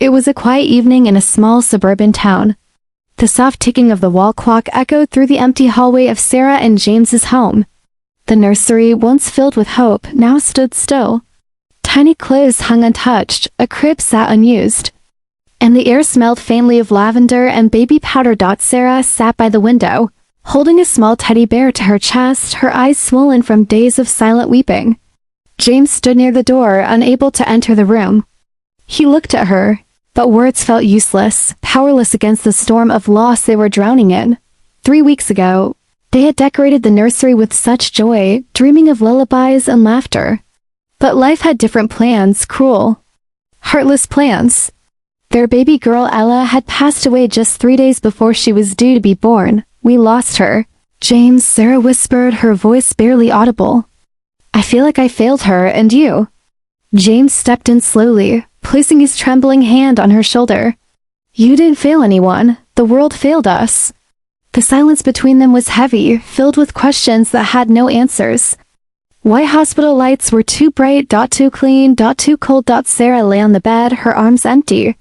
It was a quiet evening in a small suburban town. The soft ticking of the wall clock echoed through the empty hallway of Sarah and James's home. The nursery, once filled with hope, now stood still. Tiny clothes hung untouched, a crib sat unused, and the air smelled faintly of lavender and baby powder. Sarah sat by the window, holding a small teddy bear to her chest, her eyes swollen from days of silent weeping. James stood near the door, unable to enter the room. He looked at her, but words felt useless, powerless against the storm of loss they were drowning in. 3 weeks ago, they had decorated the nursery with such joy, dreaming of lullabies and laughter. But life had different plans, cruel, heartless plans. Their baby girl Ella had passed away just 3 days before she was due to be born. We lost her. James, Sarah whispered, her voice barely audible. I feel like I failed her and you. James stepped in slowly, placing his trembling hand on her shoulder. You didn't fail anyone. The world failed us. The silence between them was heavy, filled with questions that had no answers. Why hospital lights were too bright, too clean, too cold. Sarah lay on the bed, her arms empty,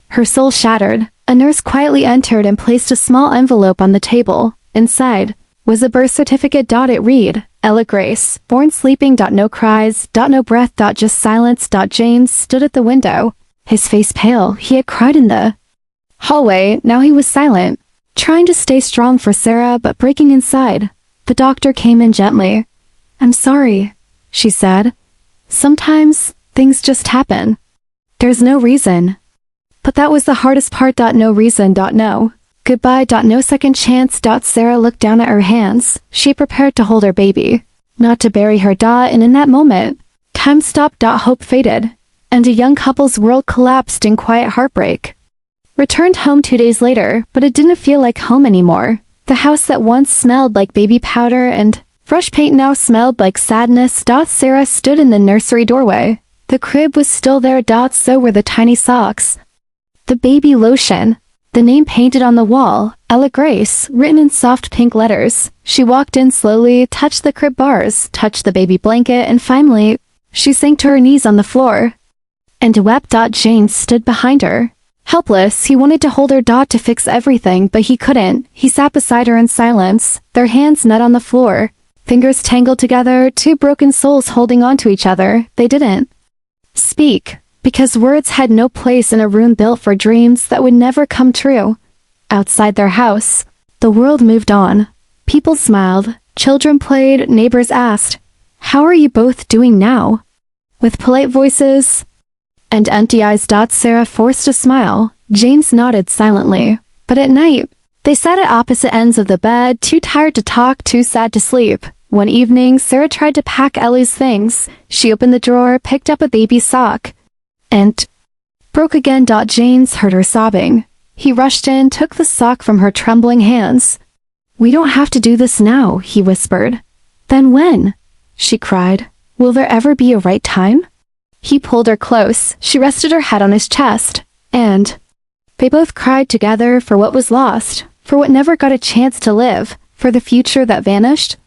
her soul shattered. A nurse quietly entered and placed a small envelope on the table. Inside was a birth certificate. It read, Ella Grace, born sleeping. No cries, no breath. Just silence. James stood at the window, his face pale. He had cried in the hallway. Now he was silent, trying to stay strong for Sarah, but breaking inside. The doctor came in gently. I'm sorry, she said. Sometimes things just happen. There's no reason. But that was the hardest part. No reason. No goodbye. No second chance. Sarah looked down at her hands. She prepared to hold her baby, not to bury her. And in that moment, time stopped. Hope faded, and a young couple's world collapsed in quiet heartbreak. Returned home 2 days later, but it didn't feel like home anymore. The house that once smelled like baby powder and fresh paint now smelled like sadness. Sarah stood in the nursery doorway. The crib was still there. So were the tiny socks, the baby lotion, the name painted on the wall, Ella Grace, written in soft pink letters. She walked in slowly, touched the crib bars, touched the baby blanket, and finally, she sank to her knees on the floor and wept. James stood behind her. Helpless, he wanted to hold her. To fix everything, but he couldn't. He sat beside her in silence, their hands met on the floor, fingers tangled together, two broken souls holding on to each other. They didn't speak, because words had no place in a room built for dreams that would never come true. Outside their house, the world moved on. People smiled, children played, neighbors asked, How are you both doing now? With polite voices and empty eyes. Sarah forced a smile. James nodded silently. But at night, they sat at opposite ends of the bed, too tired to talk, too sad to sleep. One evening, Sarah tried to pack Ellie's things. She opened the drawer, picked up a baby sock, and broke again. James heard her sobbing. He rushed in, took the sock from her trembling hands. We don't have to do this now, he whispered. Then when? She cried. Will there ever be a right time? He pulled her close. She rested her head on his chest, and they both cried together for what was lost, for what never got a chance to live, for the future that vanished.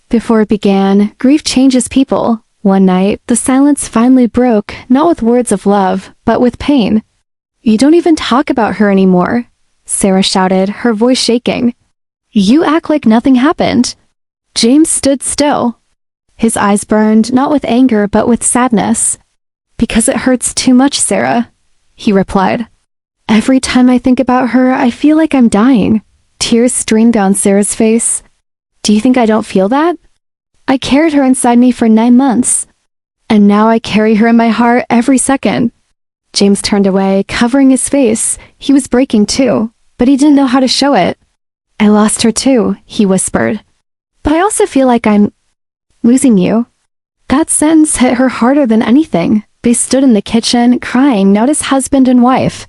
Before it began, grief changes people. One night, the silence finally broke, not with words of love, but with pain. You don't even talk about her anymore, Sarah shouted, her voice shaking. You act like nothing happened. James stood still. His eyes burned, not with anger, but with sadness. Because it hurts too much, Sarah, he replied. Every time I think about her, I feel like I'm dying. Tears streamed down Sarah's face. Do you think I don't feel that? I carried her inside me for 9 months, and now I carry her in my heart every second. James turned away, covering his face. He was breaking too, but he didn't know how to show it. I lost her too, he whispered. But I also feel like I'm losing you. That sentence hit her harder than anything. They stood in the kitchen, crying, not as husband and wife,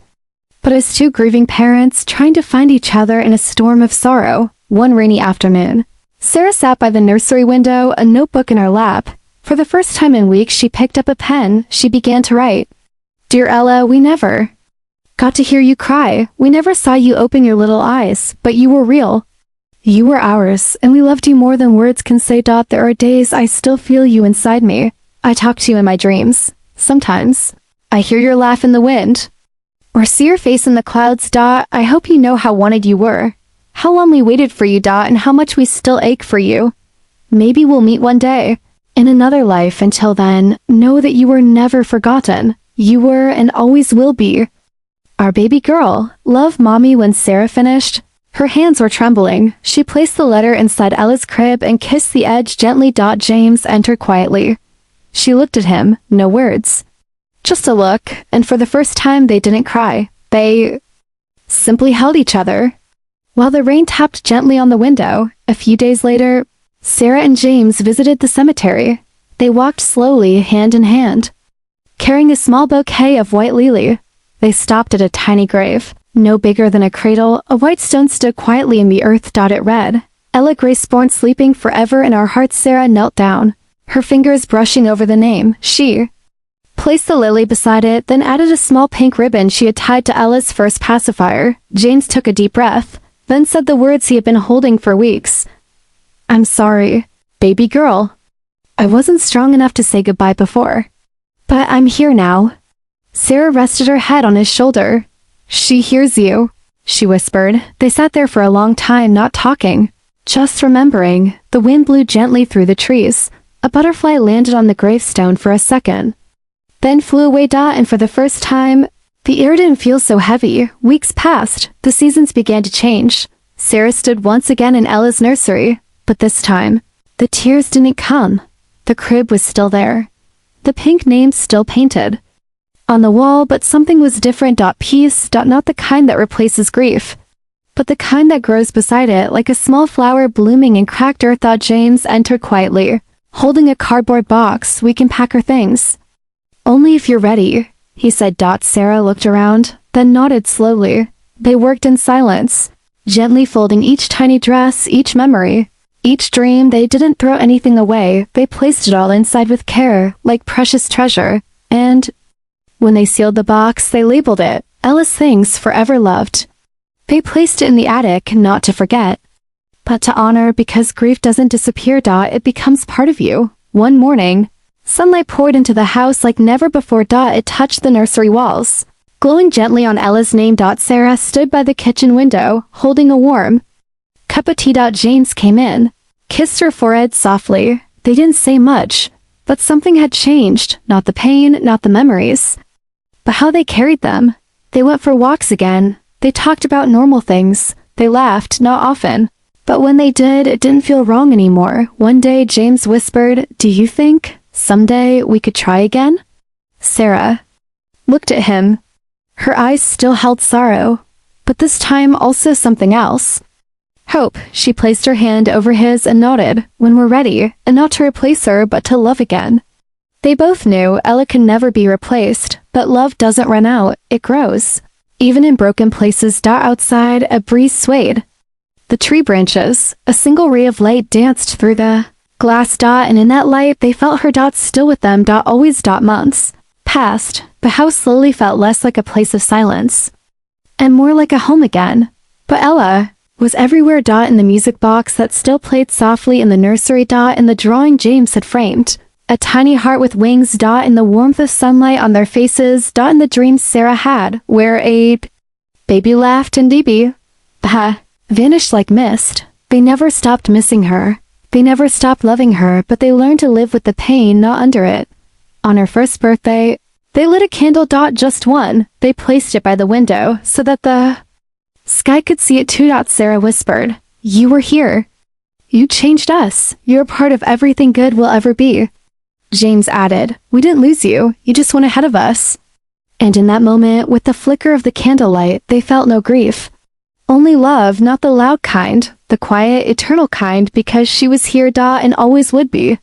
but as two grieving parents trying to find each other in a storm of sorrow. One rainy afternoon, Sarah sat by the nursery window, a notebook in her lap. For the first time in weeks, she picked up a pen. She began to write. Dear Ella, we never got to hear you cry. We never saw you open your little eyes, but you were real. You were ours, and we loved you more than words can say. There are days I still feel you inside me. I talk to you in my dreams. Sometimes, I hear your laugh in the wind. or see your face in the clouds, Dot. I hope you know how wanted you were. How long we waited for you, Dot, and how much we still ache for you. Maybe we'll meet one day, in another life. Until then, know that you were never forgotten. You were and always will be our baby girl. Love, Mommy. When Sarah finished, her hands were trembling. She placed the letter inside Ella's crib and kissed the edge gently. James entered quietly. She looked at him, no words. Just a look, and for the first time they didn't cry. They simply held each other. While the rain tapped gently on the window, a few days later, Sarah and James visited the cemetery. They walked slowly, hand in hand, carrying a small bouquet of white lily. They stopped at a tiny grave. No bigger than a cradle, a white stone stood quietly in the earth. It read, Ella Graceborn, sleeping forever in our hearts. Sarah knelt down, her fingers brushing over the name. She placed the lily beside it, then added a small pink ribbon she had tied to Ella's first pacifier. James took a deep breath, then said the words he had been holding for weeks. I'm sorry, baby girl. I wasn't strong enough to say goodbye before. But I'm here now. Sarah rested her head on his shoulder. She hears you, she whispered. They sat there for a long time, not talking, just remembering. The wind blew gently through the trees. A butterfly landed on the gravestone for a second, then flew away. And for the first time, the air didn't feel so heavy. Weeks passed. The seasons began to change. Sarah stood once again in Ella's nursery, but this time, the tears didn't come. The crib was still there. The pink names still painted on the wall, but something was different. Peace, not the kind that replaces grief, but the kind that grows beside it, like a small flower blooming in cracked earth. James entered quietly, holding a cardboard box. We can pack our things. Only if you're ready, he said. Sarah looked around, then nodded slowly. They worked in silence, gently folding each tiny dress, each memory, each dream. They didn't throw anything away. They placed it all inside with care, like precious treasure. And when they sealed the box, they labeled it, Ella's Things Forever Loved. They placed it in the attic, not to forget, but to honor, because grief doesn't disappear. It becomes part of you. One morning, sunlight poured into the house like never before. It touched the nursery walls, glowing gently on Ella's name. Sarah stood by the kitchen window, holding a warm cup of tea. James came in, kissed her forehead softly. They didn't say much, but something had changed. Not the pain, not the memories, but how they carried them. They went for walks again. They talked about normal things. They laughed, not often, but when they did, it didn't feel wrong anymore. One day, James whispered, Do you think someday we could try again? Sarah looked at him. Her eyes still held sorrow, but this time also something else. Hope. She placed her hand over his and nodded. When we're ready, and not to replace her, but to love again. They both knew Ella can never be replaced, but love doesn't run out, it grows. Even in broken places. Outside, a breeze swayed the tree branches. A single ray of light danced through the glass. And in that light, they felt her. Still with them. Always. Months passed. The house slowly felt less like a place of silence, and more like a home again. But Ella was everywhere. In the music box that still played softly in the nursery. In the drawing James had framed, a tiny heart with wings. In the warmth of sunlight on their faces. In the dreams Sarah had, where a baby laughed and DB vanished like mist. They never stopped missing her. They never stopped loving her, but they learned to live with the pain, not under it. On her first birthday, they lit a candle. Just one. They placed it by the window so that the sky could see it too. Sarah whispered, You were here. You changed us. You're a part of everything good will ever be. James added, We didn't lose you. You just went ahead of us. And in that moment, with the flicker of the candlelight, they felt no grief. Only love, not the loud kind, the quiet, eternal kind, because she was here. And always would be.